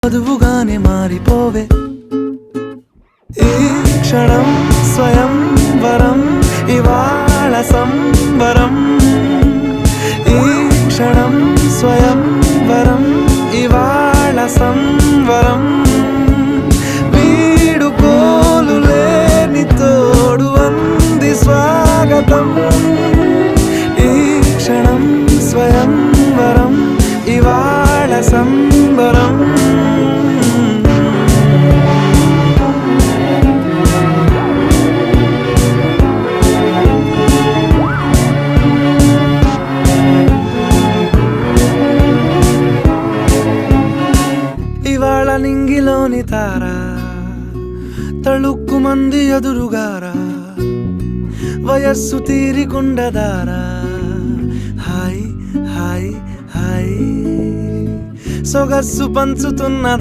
వధువుగానే మారిపోవే ఈ క్షణం స్వయం వరం ఇవాళ సంబరం ఈ క్షణం స్వయం వరం ఇవాళ సంవరం వీడుకోలు లేని తోడు అంది స్వాగతం ఈ క్షణం స్వయం వరం ఇవాళ సంబరం ఇవాళ నింగిలోని తారా తళుక్కు మంది ఎదురుగారా వయస్సు తీరికుండదారా హాయ్ హాయ్ హాయ్ సొగస్సు పంచుతున్న